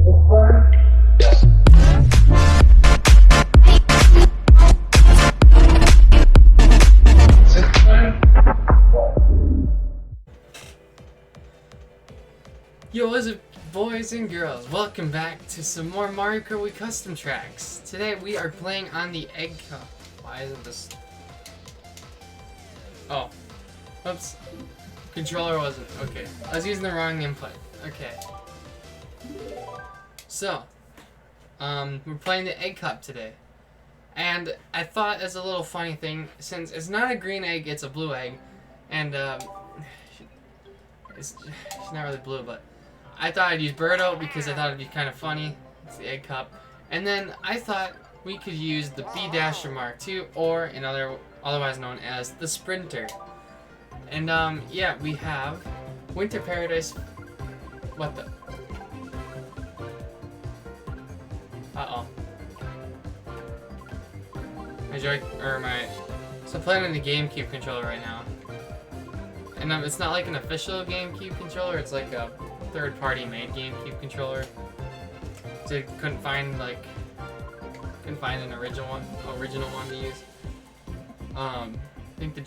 Yo, what's up, boys and girls? Welcome back to some more Mario Kart Wii custom tracks. Today we are playing on the Egg Cup. Why isn't this? Oh, oops. Controller wasn't okay. I was using the wrong input. Okay. So, we're playing the Egg Cup today, and I thought as a little funny thing, since it's not a green egg, it's a blue egg, and she's not really blue, but I thought I'd use Birdo because I thought it'd be kind of funny. It's the Egg Cup. And then I thought we could use the B-Dasher Mark II, or otherwise known as the Sprinter. And yeah, we have Winter Paradise. What the? Uh-oh. So I'm playing on the GameCube controller right now. And it's not like an official GameCube controller, it's like a third-party made GameCube controller. So couldn't find an original one to use. I think the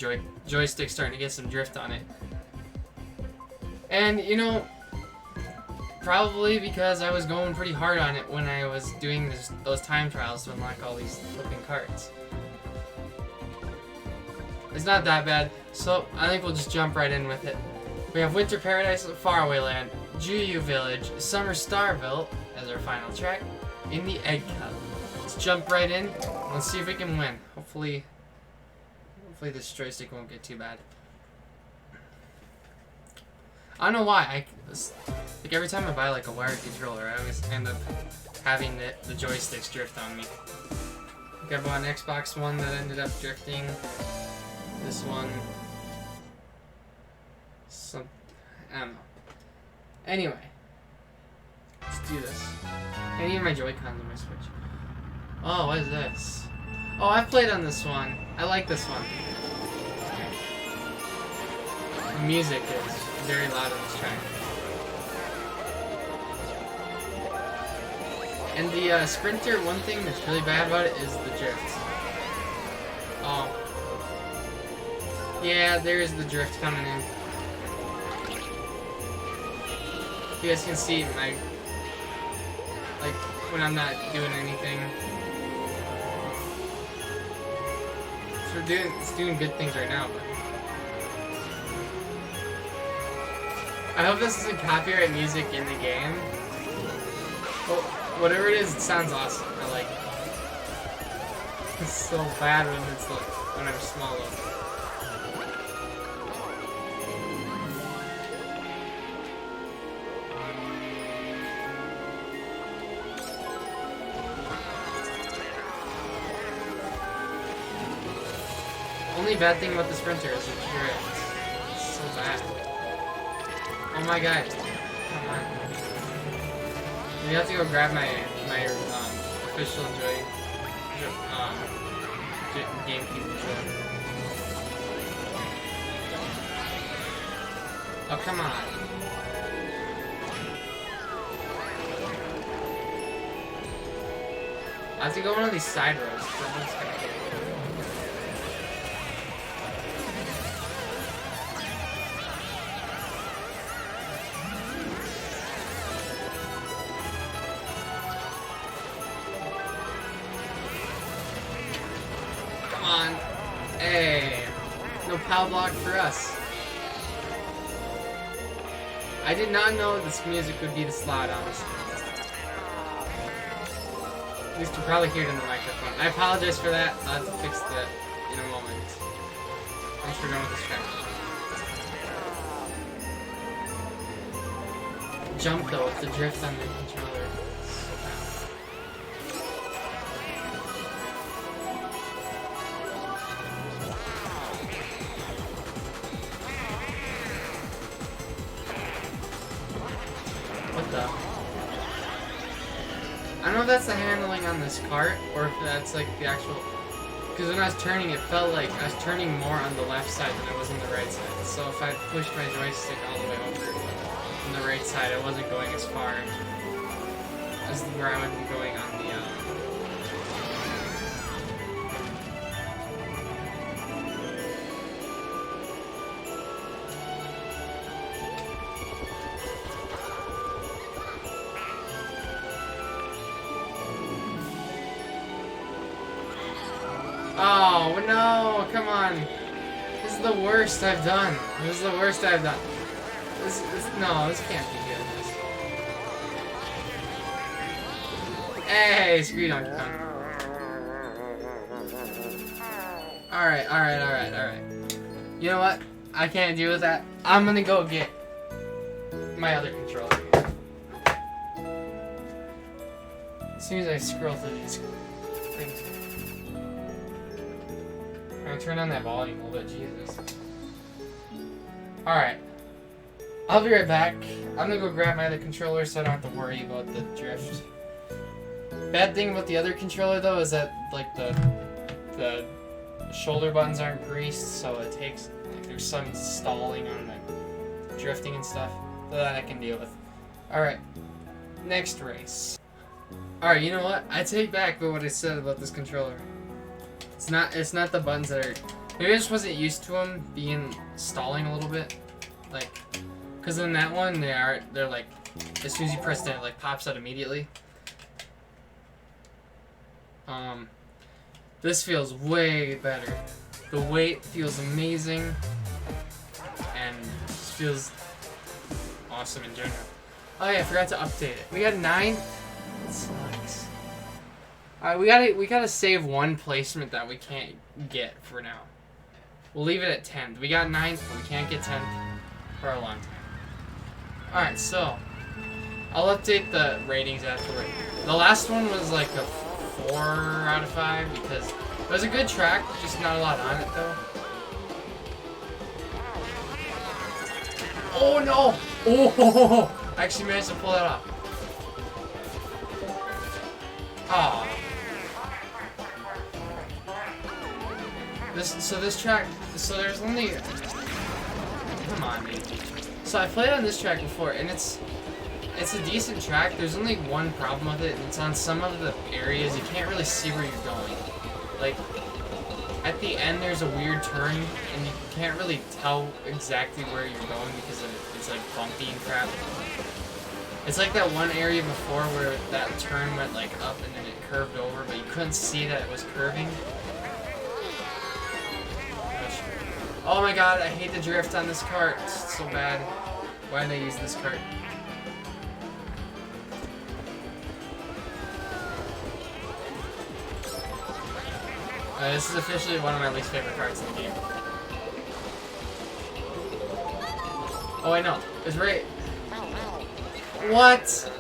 joystick's starting to get some drift on it. And you know, probably because I was going pretty hard on it when I was doing those time trials to unlock all these flipping carts. It's not that bad, so I think we'll just jump right in with it. We have Winter Paradise, Faraway Land, Juyu Village, Summer Starville as our final track, in the Egg Cup. Let's jump right in, and let's see if we can win. Hopefully this joystick won't get too bad. I don't know why, like every time I buy like a wired controller, I always end up having the joysticks drift on me. I think I bought an Xbox One that ended up drifting. This one, I don't know. Anyway, let's do this. I need my Joy-Cons on my Switch. Oh, what is this? Oh, I've played on this one. I like this one. The music is very loud on this track. And the Sprinter, one thing that's really bad about it is the drift. Oh. Yeah, there is the drift coming in. You guys can see my, like, when I'm not doing anything. So it's doing good things right now, but I hope this isn't copyright music in the game. Well, whatever it is, it sounds awesome. I like it. It's so bad when I'm small though. Only bad thing about the Sprinter is the drift. It's so bad. Oh my god. Come on. You have to go grab my official GameCube controller. Oh, come on. I have to go one of these side roads. On. Hey, no power block for us. I did not know this music would be this loud, honestly. At least you probably hear it in the microphone. I apologize for that. I'll have to fix that in a moment. Thanks for going with this track. Jump though with the drift on the controller. What the? I don't know if that's the handling on this cart, or if that's like the actual... Because when I was turning, it felt like I was turning more on the left side than I was on the right side. So if I pushed my joystick all the way over on the right side, I wasn't going as far. is where I'm going on the, Oh, no, come on. This is the worst I've done. This is the worst I've done. No, this can't be good. Hey, speed on. Alright. You know what? I can't deal with that. I'm gonna go get my other controller. As soon as I scroll through these things. I'm gonna turn on that volume a little bit, Jesus. Alright. I'll be right back. I'm gonna go grab my other controller so I don't have to worry about the drift. Bad thing about the other controller though is that like the shoulder buttons aren't greased, so it takes like there's some stalling on the drifting and stuff. So that I can deal with. Alright. Next race. Alright, you know what? I take back what I said about this controller. It's not the buttons that are... Maybe I just wasn't used to them being stalling a little bit. Like, because in that one, they're like, as soon as you press it, it like pops out immediately. This feels way better. The weight feels amazing. And just feels awesome in general. Oh yeah, I forgot to update it. We got 9. That sucks. Alright, we gotta save one placement that we can't get for now. We'll leave it at 10th. We got 9th, but we can't get 10th for a long time. Alright, so I'll update the ratings afterward. The last one was like a 4 out of 5 because it was a good track, just not a lot on it though. Oh no! Oh! I actually managed to pull that off. Oh. This track, there's only, come on, dude. So I played on this track before, and it's a decent track. There's only one problem with it, and it's on some of the areas you can't really see where you're going. Like, at the end there's a weird turn, and you can't really tell exactly where you're going because it's like bumpy and crap. It's like that one area before where that turn went like up and then it curved over, but you couldn't see that it was curving. Oh my god, I hate the drift on this cart. It's so bad. Why did I use this cart? This is officially one of my least favorite carts in the game. Oh, I know. It's right. What?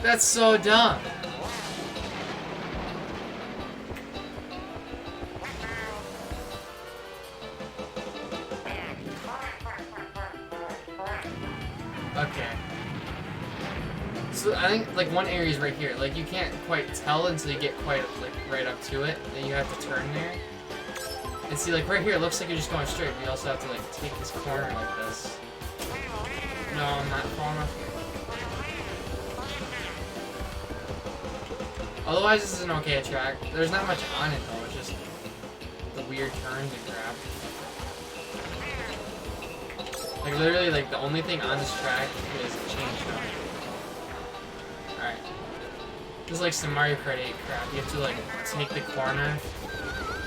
That's so dumb. Okay. So I think like one area is right here. Like you can't quite tell until you get quite like right up to it. Then you have to turn there. And see, like right here, it looks like you're just going straight. But you also have to like take this corner like this. No, I'm not falling off. Otherwise, this is an okay track. There's not much on it though. It's just the weird turns and crap. Like literally, like the only thing on this track is change now. Alright. This is like some Mario Kart 8 crap. You have to like take the corner.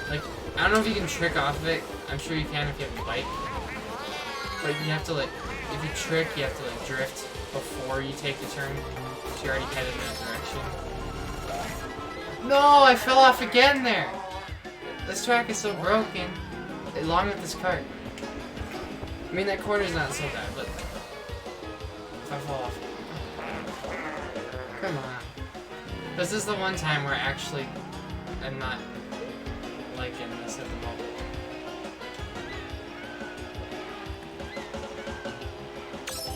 Like, I don't know if you can trick off of it. I'm sure you can if you have a bike. But you have to like, if you trick, you have to like drift before you take the turn. So you're already headed in that direction. No, I fell off again there. This track is so broken. Along with this cart. I mean, that corner's not so bad, but if I fall off. Come on. This is the one time where actually I'm not liking this at the moment.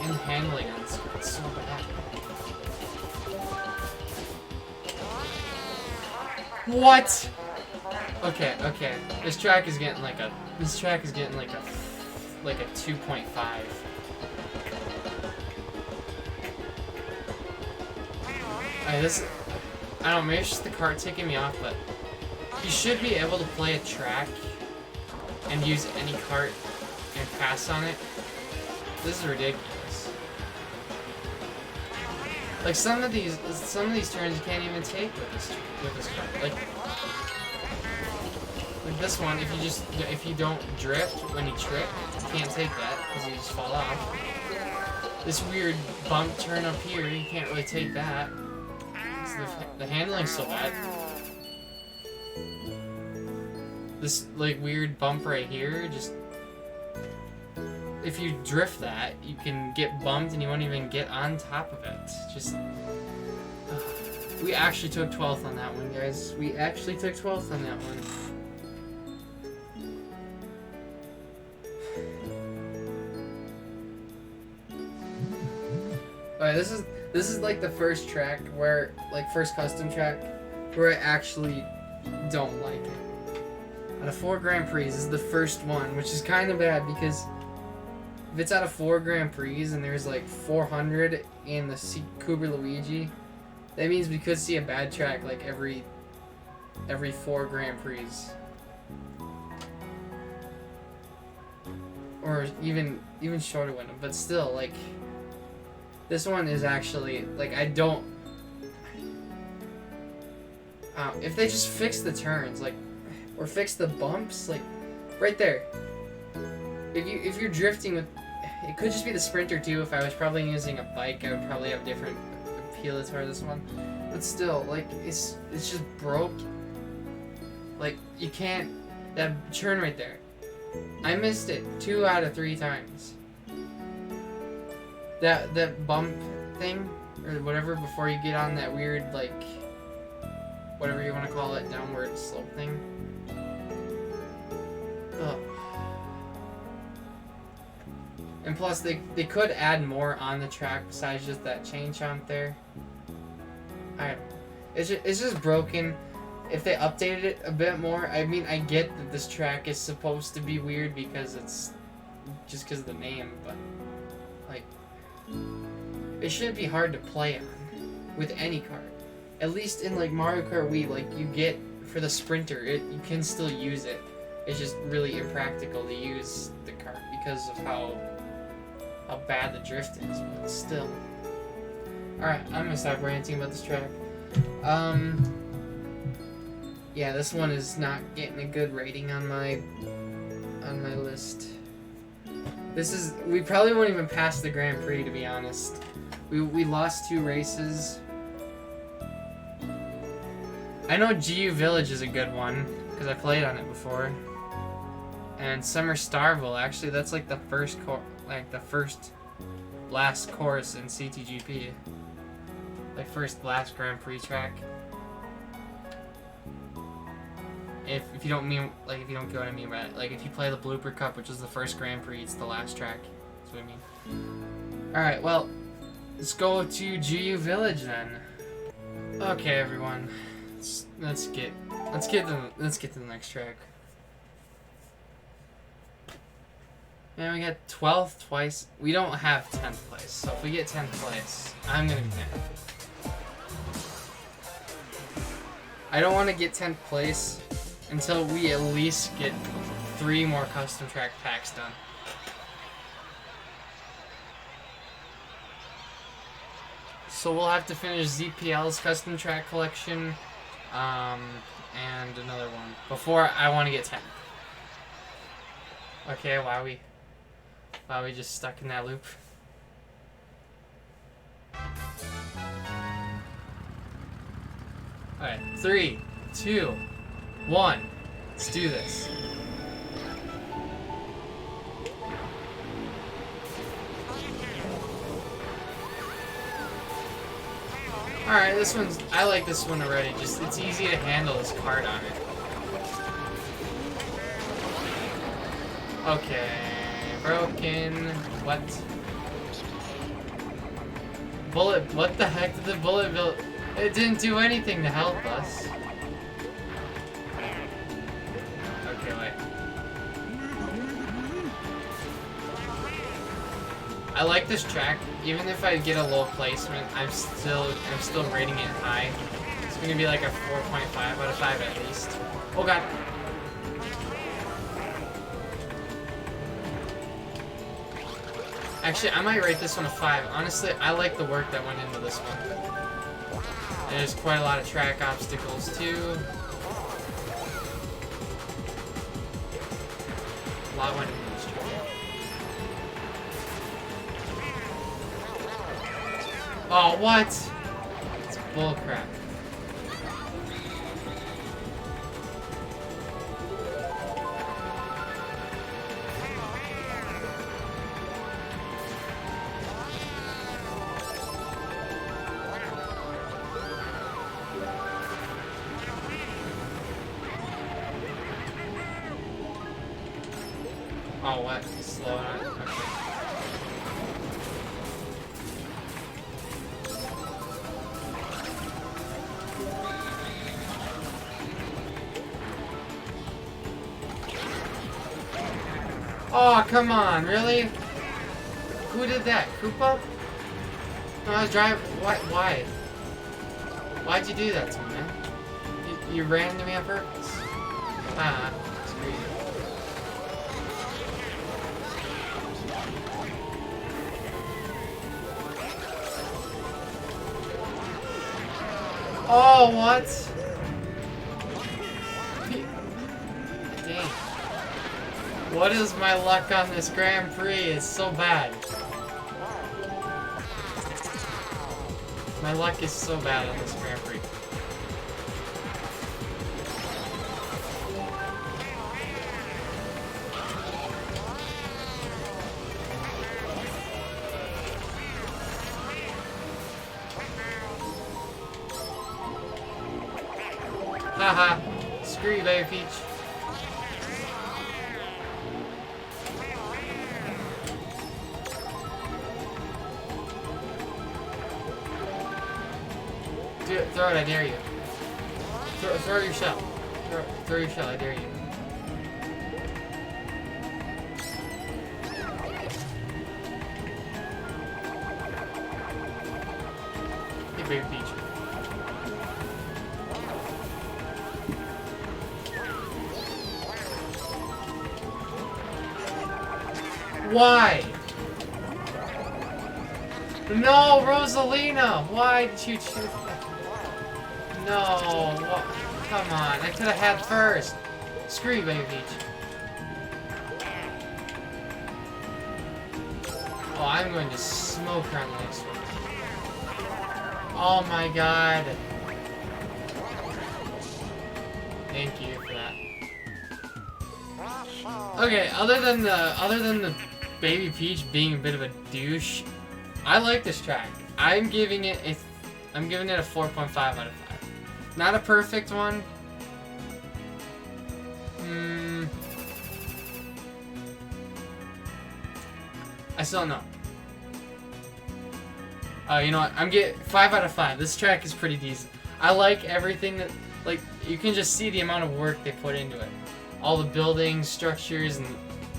And handling on this is so bad. What? Okay, okay. This track is getting like a 2.5. I Alright, this... I don't know, maybe it's just the cart taking me off, but... You should be able to play a track and use any cart and pass on it. This is ridiculous. Like some of these turns you can't even take with this cart. Like this one, if you don't drift when you trick, you can't take that because you just fall off. This weird bump turn up here, you can't really take that. The handling's so bad. This like weird bump right here, just if you drift that, you can get bumped and you won't even get on top of it. Just we actually took 12th on that one, guys. We actually took 12th on that one. Alright, this is like the first track where, like, first custom track where I actually don't like it. Out of 4 Grand Prix, this is the first one, which is kind of bad because if it's out of 4 Grand Prix and there's like 400 in the Cooper Luigi, that means we could see a bad track like every 4 Grand Prix. Or even shorter window, but still, like, this one is actually, like, I don't... if they just fix the turns, like, or fix the bumps, like, right there. If you're drifting with... It could just be the Sprinter, too. If I was probably using a bike, I would probably have different appeal toward this one. But still, like, it's just broke. Like, you can't... That turn right there. I missed it 2 out of 3 times. That bump thing, or whatever, before you get on that weird, like, whatever you want to call it, downward slope thing. Ugh. And plus, they could add more on the track besides just that chain chomp there. It's just broken. If they updated it a bit more, I mean, I get that this track is supposed to be weird because it's just because of the name, but, like, it shouldn't be hard to play on with any cart. At least in, like, Mario Kart Wii, like, you get, for the Sprinter, you can still use it. It's just really impractical to use the cart because of how bad the drift is, but still. Alright, I'm gonna stop ranting about this track. Yeah, this one is not getting a good rating on my list. We probably won't even pass the Grand Prix, to be honest. We lost 2 races. I know GU Village is a good one, because I played on it before. And Summer Starville, actually, that's like the first last course in CTGP. Like, last Grand Prix track. If you don't mean, like, if you don't get what I mean by it. Like, if you play the Blooper Cup, which is the first Grand Prix, it's the last track. That's what I mean. Alright, well, let's go to GU Village then. Okay, everyone. Let's get to the next track. Man, we got 12th twice. We don't have 10th place, so if we get 10th place, I'm gonna be mad. I don't want to get 10th place until we at least get 3 more custom track packs done. So we'll have to finish ZPL's custom track collection, and another one before I want to get 10th. Okay, why are we just stuck in that loop? Alright, 3, 2, 1. Let's do this. Alright, I like this one already. Just, it's easy to handle this card on it. Okay, broken. What? What the heck did the bullet build? It didn't do anything to help us. Okay, wait. I like this track. Even if I get a low placement, I'm still rating it high. It's gonna be like a 4.5 out of 5 at least. Oh god. Actually, I might rate this one a 5. Honestly, I like the work that went into this one. There's quite a lot of track obstacles too. A lot went into this track. Oh, what? It's bullcrap. Oh, what? Slow down. Okay. Oh, come on, really? Who did that? Koopa? No, I was driving. Why? Why'd you do that to me, man? You ran into me on purpose. Ah, screw you. Oh, what? Dang. What is my luck on this Grand Prix? It's so bad. My luck is so bad on this Grand Prix. Haha. Screw you, Baby Peach. Do it. Throw it, I dare you. Throw your shell. Throw your shell, I dare you. Hey, Baby Peach. Why? No, Rosalina! Why did you choose that? No, come on, I could have had first. Screw you, Baby Peach. Oh, I'm going to smoke her on the next one. Oh my god. Thank you for that. Okay, other than the Baby Peach being a bit of a douche, I like this track. I'm giving it a 4.5 out of 5. Not a perfect one. I still don't know. You know what? I'm getting 5 out of 5. This track is pretty decent. I like everything that, like, you can just see the amount of work they put into it. All the buildings, structures, and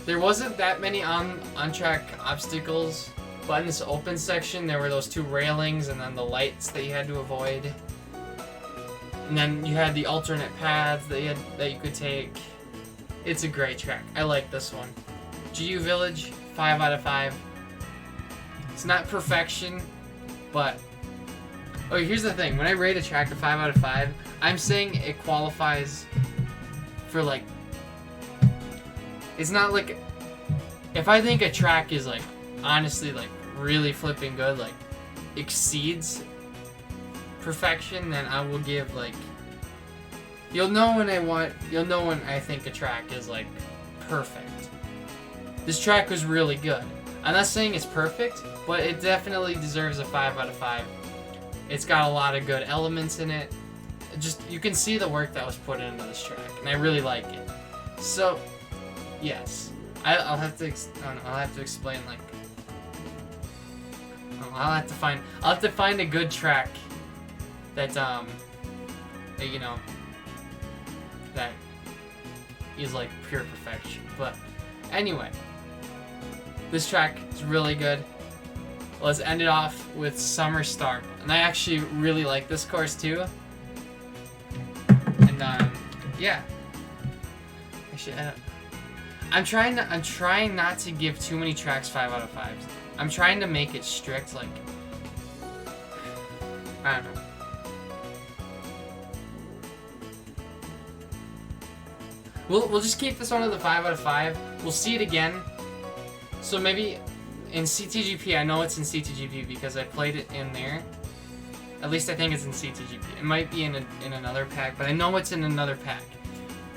there wasn't that many on-track obstacles, but in this open section there were those 2 railings and then the lights that you had to avoid. And then you had the alternate paths that you could take. It's a great track. I like this one. GU Village, 5 out of 5. It's not perfection, but oh, here's the thing. When I rate a track a 5 out of 5, I'm saying it qualifies for, like, it's not like, if I think a track is, like, honestly, like, really flipping good, like, exceeds perfection, then I will give, like, you'll know when I think a track is, like, perfect. This track was really good. I'm not saying it's perfect, but it definitely deserves a 5 out of 5. It's got a lot of good elements in it. Just, you can see the work that was put into this track, and I really like it. So, yes, I'll have to explain, like, I'll have to find a good track that you know, that is like pure perfection. But anyway, this track is really good. let's end it off with Summer Star. And I actually really like this course too. And yeah. Actually, I'm trying not to give too many tracks 5 out of 5s. I'm trying to make it strict, like, I don't know. We'll just keep this one at the 5 out of 5. We'll see it again. So maybe in CTGP, I know it's in CTGP because I played it in there. At least I think it's in CTGP. It might be in another pack, but I know it's in another pack.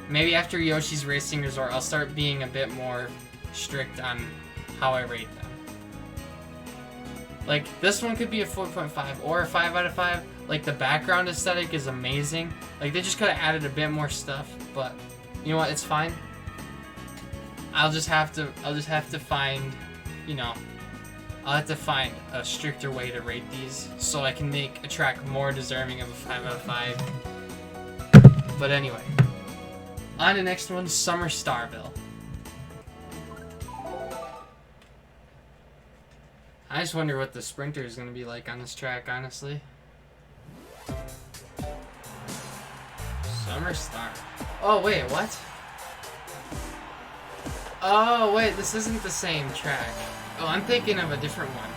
Maybe after Yoshi's Racing Resort, I'll start being a bit more strict on how I rate them. Like, this one could be a 4.5 or a 5 out of 5. Like, the background aesthetic is amazing. Like, they just could have added a bit more stuff, but you know what? It's fine. I'll just have to find, you know, I'll have to find a stricter way to rate these so I can make a track more deserving of a 5 out of 5. But anyway, on to the next one, Summer Starville. I just wonder what the sprinter is going to be like on this track, honestly. Summer Star. Oh, wait, what? Oh, wait, this isn't the same track. Oh, I'm thinking of a different one.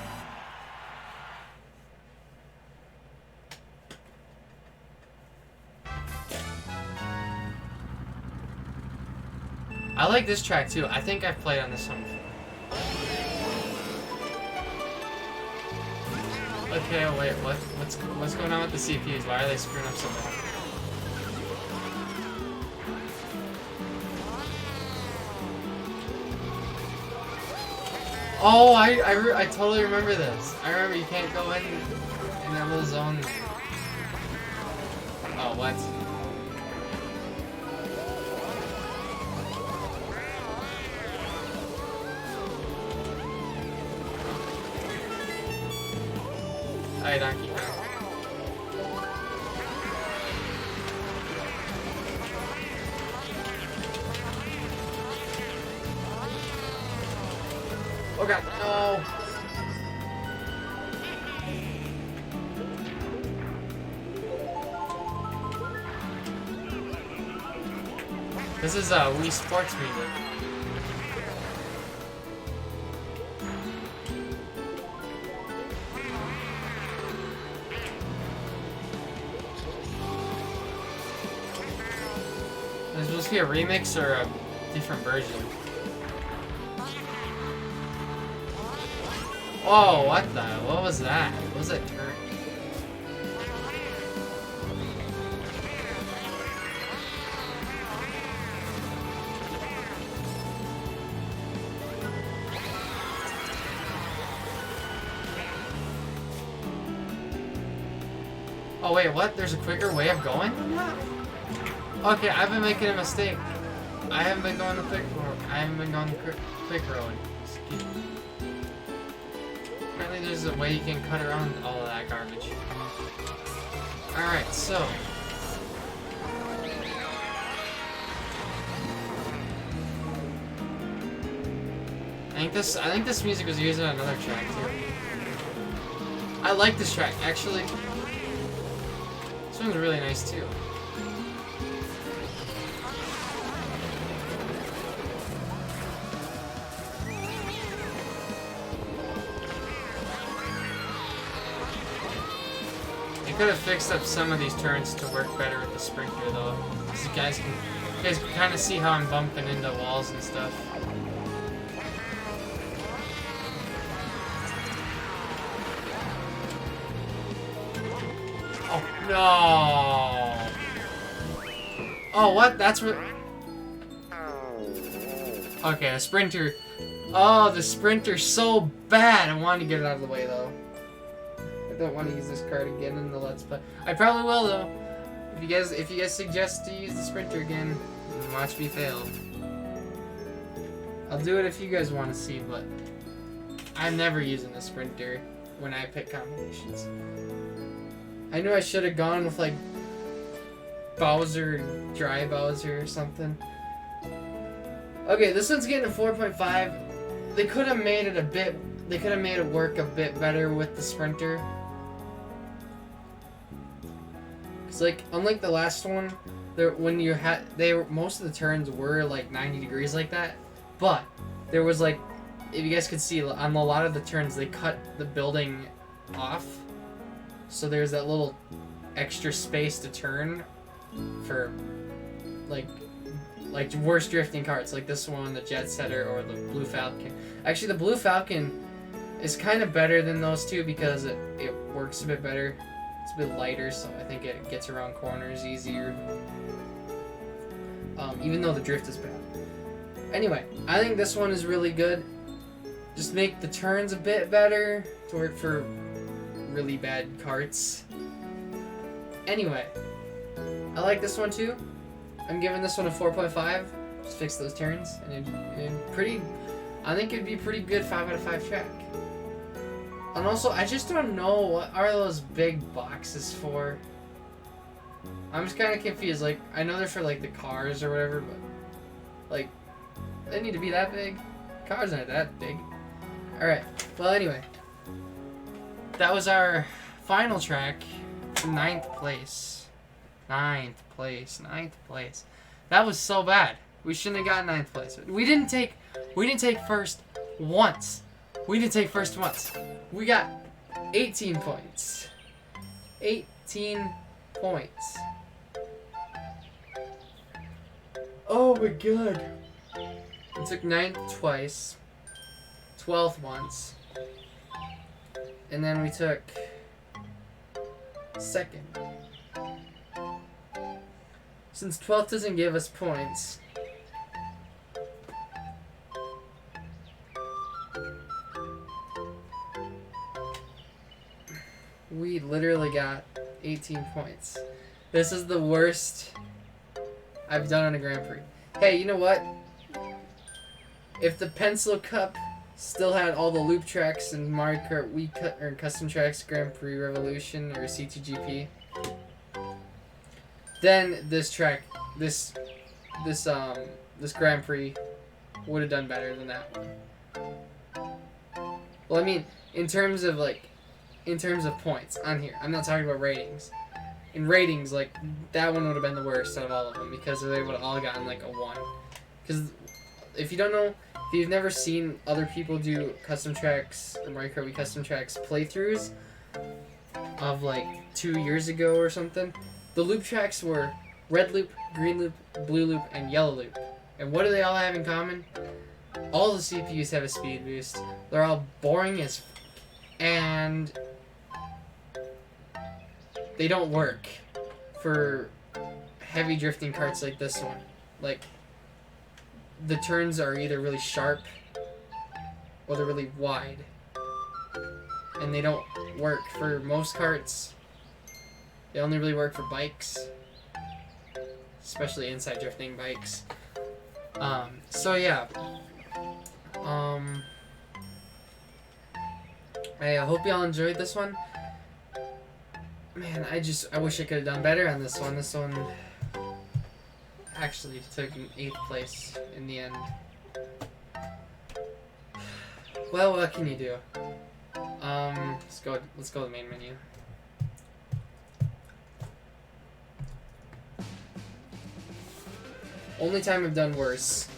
I like this track, too. I think I've played on this one before. Okay, wait, what's going on with the CPUs? Why are they screwing up so bad? Oh, I totally remember this. I remember you can't go in that little zone. Oh, what? Hi, Donkey Kong. Oh god, no! This is Wii Sports music. Is this supposed to be a remix or a different version? Oh, what the? What was that? What was that turn? Oh wait, what? There's a quicker way of going than that? Okay, I've been making a mistake. I haven't been going the quick road. I haven't been going the quick road. Excuse me. Apparently there's a way you can cut around all of that garbage. Alright, so. I think this music was used on another track too. I like this track, actually. This one's really nice too. You could have fixed up some of these turns to work better with the sprinter though. So you guys can kind of see how I'm bumping into walls and stuff. Oh no! Oh what? That's what? Okay, the sprinter. Oh, the sprinter's so bad. I wanted to get it out of the way though. I don't want to use this card again in the Let's Play. I probably will though. If you guys suggest to use the sprinter again, watch me fail. I'll do it if you guys want to see, but I'm never using the sprinter when I pick combinations. I knew I should have gone with like Bowser, Dry Bowser or something. Okay, this one's getting a 4.5. They could have made it a bit they could have made it work a bit better with the sprinter. Cause like unlike the last one, when you had most of the turns were like 90 degrees like that, but there was like, if you guys could see on a lot of the turns they cut the building off, so there's that little extra space to turn for like worse drifting karts like this one, the Jet Setter or the Blue Falcon. Actually, the Blue Falcon is kind of better than those two because it works a bit better. It's a bit lighter, so I think it gets around corners easier. Even though the drift is bad. Anyway, I think this one is really good. Just make the turns a bit better to work for really bad karts. Anyway, I like this one too. I'm giving this one a 4.5. Just fix those turns, and I think it'd be pretty good 5 out of 5 track. And also, I just don't know what are those big boxes for. I'm just kind of confused. Like, I know they're for like the cars or whatever, but like, they need to be that big. Cars aren't that big. All right. Well, anyway, that was our final track. 9th place. 9th place. 9th place. That was so bad. We shouldn't have got 9th place. We didn't take first once. We didn't take first once. We got 18 points. 18 points. Oh my god. We took 9th twice. 12th once. And then we took 2nd. Since 12th doesn't give us points, we literally got 18 points. This is the worst I've done on a Grand Prix. Hey, you know what? If the Pencil Cup still had all the loop tracks and Mario Kart Wii or Custom Tracks Grand Prix Revolution or CTGP, then this Grand Prix would have done better than that one. Well, I mean, in terms of points on here, I'm not talking about ratings. In ratings, like, that one would have been the worst out of all of them because they would have all gotten like a 1. Because if you don't know, if you've never seen other people do Custom Tracks or Mario Kart Wii Custom Tracks playthroughs of like 2 years ago or something, the loop tracks were red loop, green loop, blue loop, and yellow loop. And what do they all have in common? All the CPUs have a speed boost. They're all boring as f, and they don't work for heavy drifting karts like this one. Like, the turns are either really sharp or they're really wide. And they don't work for most karts. They only really work for bikes. Especially inside drifting bikes. So yeah. I hope y'all enjoyed this one. Man, I wish I could have done better on this one. This one actually took an 8th place in the end. Well, what can you do? Let's go to the main menu. Only time I've done worse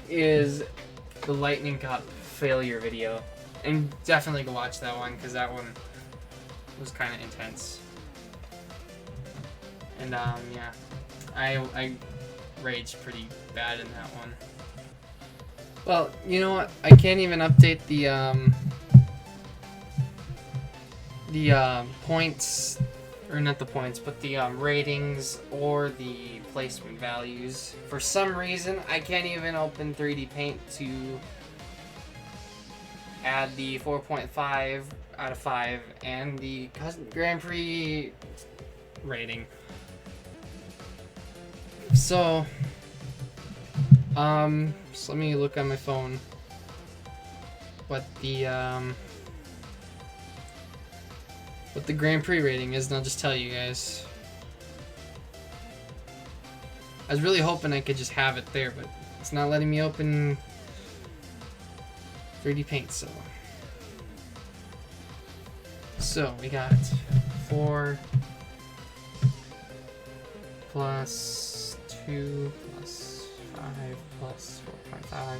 is the Lightning Cup failure video. And definitely go watch that one, because that one was kind of intense. And, yeah. I raged pretty bad in that one. Well, you know what? I can't even update the points, or not the points, but the ratings or the placement values. For some reason, I can't even open 3D Paint to add the 4.5 out of 5 and the Grand Prix rating. So let me look on my phone what the Grand Prix rating is, and I'll just tell you guys. I was really hoping I could just have it there, but it's not letting me open 3D Paint, so So we got 4 plus 2 plus 5 plus 4.5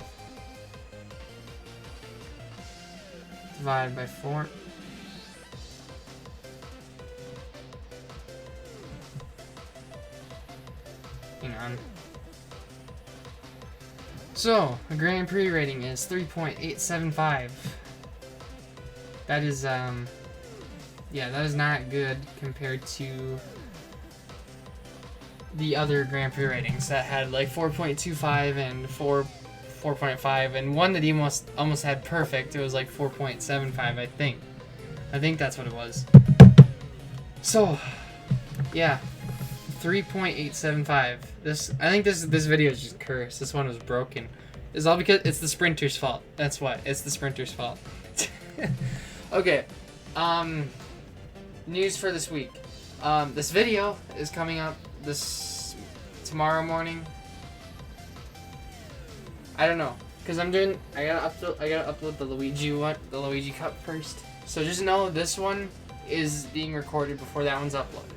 divided by 4. Hang on. So, a Grand Prix rating is 3.875. That is, yeah, that is not good compared to the other Grand Prix ratings that had like 4.25 and 4.5, and one that he almost had perfect. It was like 4.75, I think. I think that's what it was. So, yeah, 3.875. I think this video is just cursed. This one was broken. It's all because it's the sprinter's fault. That's why. It's the sprinter's fault. Okay. News for this week. This video is coming up tomorrow morning. I don't know, cause I gotta upload the Luigi Cup first. So just know this one is being recorded before that one's uploaded.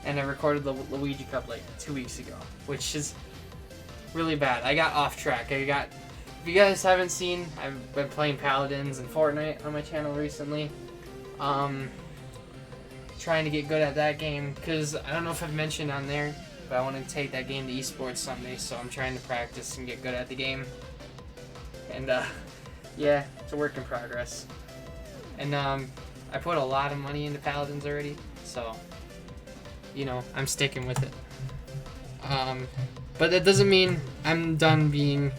And I recorded the Luigi Cup like 2 weeks ago, which is really bad. I got off track. If you guys haven't seen, I've been playing Paladins and Fortnite on my channel recently. Trying to get good at that game, because I don't know if I've mentioned on there, but I want to take that game to esports someday, so I'm trying to practice and get good at the game. And yeah, it's a work in progress. And I put a lot of money into Paladins already, so you know, I'm sticking with it. But that doesn't mean I'm done being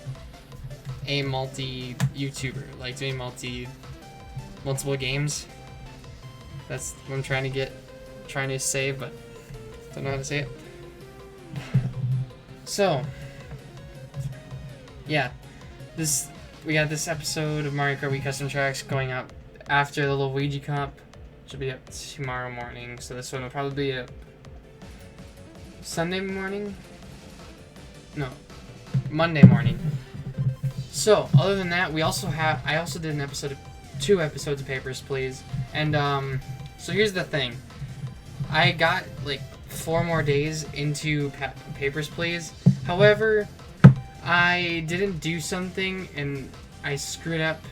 a multi-YouTuber, like doing multiple games. That's what I'm trying to say, but don't know how to say it. So, yeah, we got this episode of Mario Kart Wii Custom Tracks going up after the Luigi Cup, which will be up tomorrow morning. So this one will probably be up Sunday morning? No, Monday morning. So, other than that, I also did two episodes of Papers, Please. And, so here's the thing. I got, like, 4 more days into Papers, Please. However, I didn't do something, and I screwed up.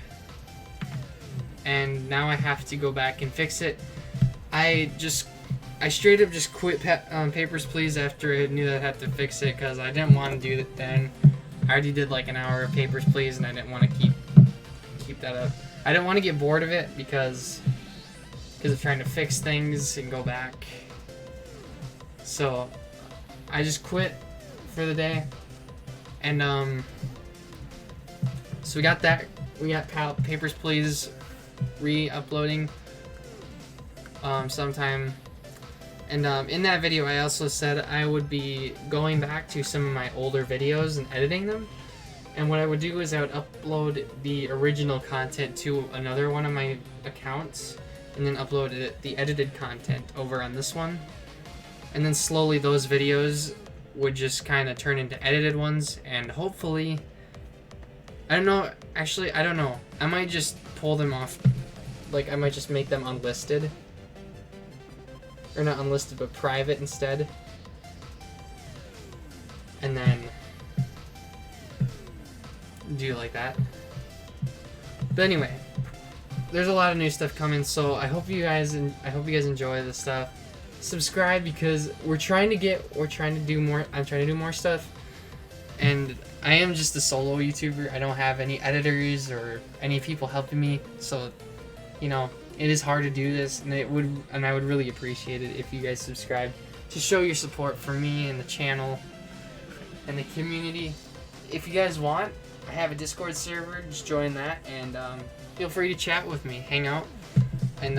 And now I have to go back and fix it. I straight up just quit Papers, Please after I knew that I had to fix it, because I didn't want to do it then. I already did like an hour of Papers, Please, and I didn't want to keep that up. I didn't want to get bored of it because of trying to fix things and go back. So I just quit for the day. And so we got Papers, Please re-uploading sometime. And in that video, I also said I would be going back to some of my older videos and editing them. And what I would do is I would upload the original content to another one of my accounts, and then upload the edited content over on this one. And then slowly those videos would just kind of turn into edited ones, and hopefully, I don't know, actually, I don't know. I might just pull them off, like I might just make them unlisted. Or not unlisted, but private instead. And then do like that. But anyway, there's a lot of new stuff coming, so I hope you guys enjoy this stuff. Subscribe, because I'm trying to do more stuff. And I am just a solo YouTuber. I don't have any editors or any people helping me, so you know, it is hard to do this, and I would really appreciate it if you guys subscribe to show your support for me and the channel and the community. If you guys want, I have a Discord server. Just join that, and feel free to chat with me, hang out, and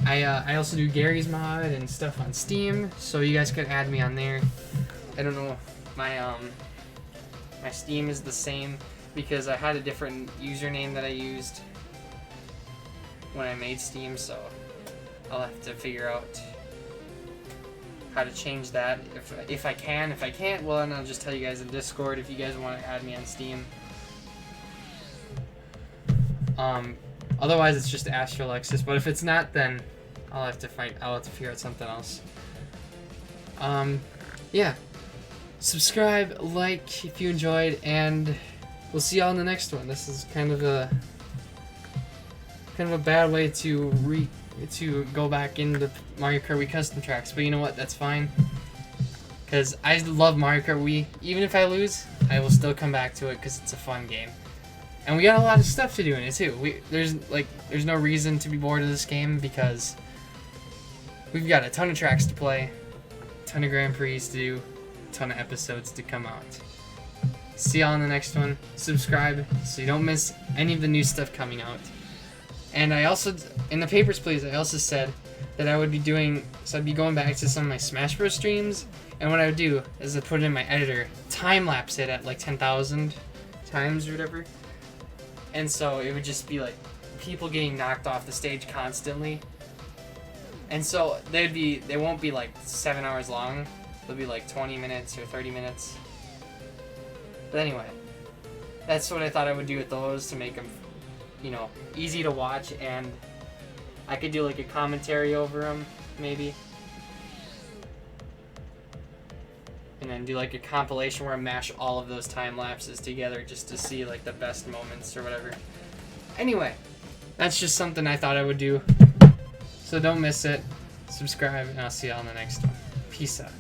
I also do Gary's Mod and stuff on Steam, so you guys could add me on there. I don't know, my Steam is the same because I had a different username that I used when I made Steam, so I'll have to figure out how to change that if I can. If I can't, well, then I'll just tell you guys in Discord if you guys want to add me on Steam. Otherwise, it's just Astrolexus. But if it's not, then I'll have to figure out something else. Yeah. Subscribe, like if you enjoyed, and we'll see y'all in the next one. This is kind of a bad way to go back into Mario Kart Wii custom tracks, but you know what? That's fine. Because I love Mario Kart Wii. Even if I lose, I will still come back to it because it's a fun game. And we got a lot of stuff to do in it too. There's no reason to be bored of this game because we've got a ton of tracks to play, a ton of Grand Prix to do, a ton of episodes to come out. See y'all in the next one. Subscribe so you don't miss any of the new stuff coming out. And I also, in the Papers, Please, I also said that I would be doing, so I'd be going back to some of my Smash Bros. Streams, and what I would do is I'd put it in my editor, time-lapse it at like 10,000 times or whatever, and so it would just be like people getting knocked off the stage constantly, and so they won't be like 7 hours long, they'll be like 20 minutes or 30 minutes, but anyway, that's what I thought I would do with those to make them, you know, easy to watch, and I could do like a commentary over them, maybe. And then do like a compilation where I mash all of those time lapses together just to see like the best moments or whatever. Anyway, that's just something I thought I would do. So don't miss it. Subscribe, and I'll see y'all in the next one. Peace out.